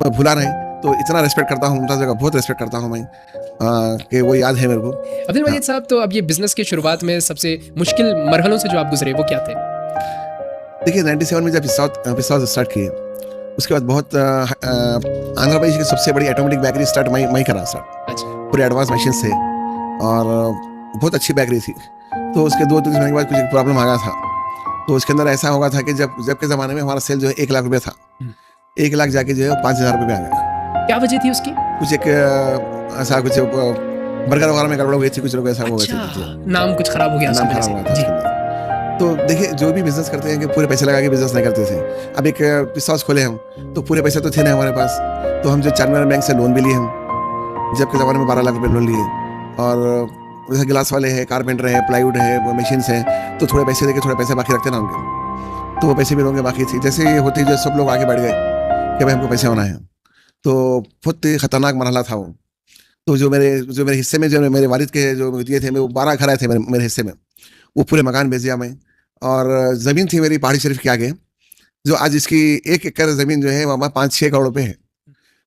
मैं भुला नहीं, तो इतना रिस्पेक्ट करता हूँ मुमताज़ भाई का, बहुत रिस्पेक्ट करता हूँ मैं कि वो याद है मेरे को। अब्दुल मजीद साहब, तो अब ये बिजनेस की शुरुआत में सबसे मुश्किल मरहलों से जो आप गुजरे वो क्या थे? देखिए 97 में जब पिस्ताद स्टार्ट किए, उसके बाद बहुत आंध्र प्रदेश की सबसे बड़ी ऑटोमेटिक बेकरी स्टार्ट मैं करा स्टार्ट, अच्छा। पूरे एडवांस मशीन से, और बहुत अच्छी बेकरी थी। तो उसके 2-3 महीने के बाद कुछ प्रॉब्लम आ गया था। तो उसके अंदर ऐसा होगा था कि जब के ज़माने में हमारा सेल जो है 1 लाख रुपये था, 1 लाख जाके जो है 5,000 रुपये में आ गया। क्या वजह थी उसकी? कुछ एक ऐसा कुछ बर्गर वगैरह में गड़बड़ हो गई थी, कुछ लोग ऐसा हो गए थे। अच्छा, नाम कुछ खराब हो गया नाम उसकी वजह खराब से। हुआ था जी। उसके अंदर। तो देखिए जो भी बिजनेस करते हैं कि पूरे पैसे लगा के बिजनेस नहीं करते थे। अब एक पिस्ता हाउस खोले हम, तो पूरे पैसे तो थे नहीं हमारे पास, तो हम जो चारमीनार बैंक से लोन भी लिए हम, जब के ज़माने में 12 लाख रुपये लोन लिए। और जैसे गिलास वाले हैं, कारपेंटर है, प्लाईवुड है, मशीन्स हैं, तो थोड़े पैसे देके थोड़े पैसे बाकी रखते ना उनके, तो वो पैसे भी लोगों के बाकी थी। जैसे ये होती जो सब लोग आगे बढ़ गए कि भाई हमको पैसे होना है, तो बहुत ही खतरनाक मरहला था वो। तो जो मेरे हिस्से में, जो मेरे वालिद के जो दिए थे, वो 12 घर आए थे मेरे हिस्से में, वो पूरे मकान बेच दिया मैं। और ज़मीन थी मेरी पहाड़ी शरीफ के आगे, जो आज इसकी 1 एकड़ ज़मीन जो है वहाँ 5-6 करोड़ रुपए है।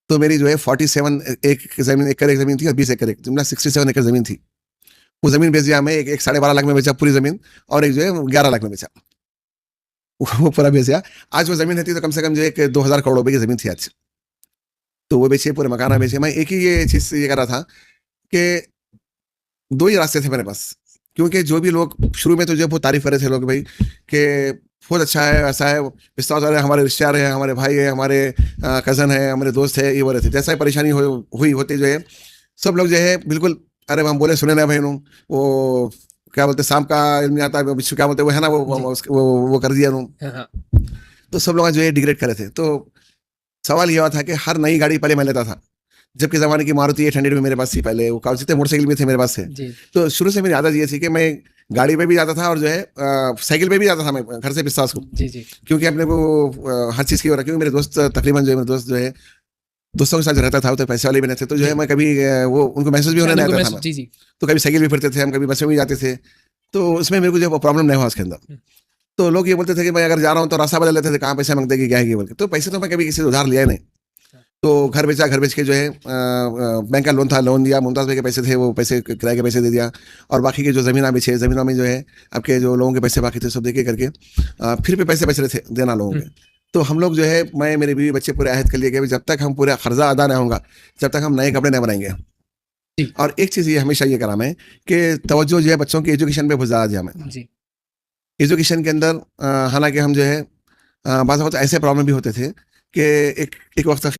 तो मेरी जो है 47 एकड़ एक ज़मीन थी, और 20 एकड़, जुमला 67 एकड़ ज़मीन थी। वो ज़मीन बेच दिया मैं, एक 12.5 लाख में बेचा पूरी ज़मीन, और एक जो है 11 लाख में बेचा। वो पूरा बेच दिया। आज वो ज़मीन रहती तो कम से कम जो है 2,000 करोड़ रुपए की ज़मीन थी आज। तो वो बेचे, पूरे मकान बेचे। मैं एक ही ये चीज़ ये कर रहा था कि 2 ही रास्ते थे मेरे पास, क्योंकि जो भी लोग शुरू में तो जो बहुत तारीफ कर रहे थे लोग भाई कि बहुत अच्छा है, ऐसा है, पिस्ता हाउस वाले हमारे रिश्तेदार हैं, हमारे भाई है, हमारे कज़न है, हमारे दोस्त है, ये वो रहते। जैसा ही परेशानी हुई होती जो है, सब लोग जो है बिल्कुल, अरे हम बोले सुने ना भाई, वो क्या बोलते, शाम का इल्म नहीं आता, विश्व क्या बोलते, वो है ना, वो कर दिया हाँ, हाँ। तो सब लोग जो है डिग्रेड करे थे। तो सवाल ये हुआ था कि हर नई गाड़ी पहले मैं लेता था, जबकि ज़माने की मारुति 800 भी मेरे पास थी पहले, वो काफ़ी मोटरसाइकिल भी थे मेरे पास से। जी। तो शुरू से मेरी आदत ये थी कि मैं गाड़ी पे भी जाता था, और जो है साइकिल पे भी जाता था मैं घर से पिस्ता हाउस को, जी, जी। क्योंकि अपने को हर चीज़ की हो रहा, क्योंकि मेरे दोस्त तकरीबन जो है, मेरे दोस्त जो है दोस्तों के साथ रहता था, वो तो पैसे वाले भी नहीं थे, तो जो है मैं कभी वो उनको महसूस भी होने नहीं आता था मैं। जी, जी। तो कभी साइकिल भी फिरते थे हम, कभी बस में भी जाते थे, तो उसमें मेरे को जो प्रॉब्लम नहीं हुआ उसके अंदर। तो लोग ये बोलते थे कि मैं अगर जा रहा हूँ तो रास्ता बदल लेते थे, कहाँ पैसे मांगते कि क्या है ये बोल के। तो पैसे तो मैं कभी किसी से उधार लिया ही नहीं। तो घर बेच के जो है बैंक का लोन था, लोन दिया, मुमताज़ भाई के पैसे थे, वो पैसे किराए के पैसे दे दिया, और बाकी की जो ज़मीनें बेचे, ज़मीनों में जो है आपके जो लोगों के पैसे बाकी थे सब देके करके फिर भी पैसे बच रहे थे देना लोगों के। तो हम लोग जो है, मैं मेरे बीवी बच्चे पूरे अहद कर लिए कि जब तक हम पूरा कर्जा अदा नहीं होगा, जब तक हम नए कपड़े नहीं बनाएंगे। जी। और एक चीज़ ये हमेशा ये करा मैं कि तवज्जो जो है बच्चों की एजुकेशन पे बहुत ज़्यादा दिया मैं। जी। एजुकेशन के अंदर हालांकि हम जो है बाज़ वक़्त ऐसे प्रॉब्लम भी होते थे कि एक वक्त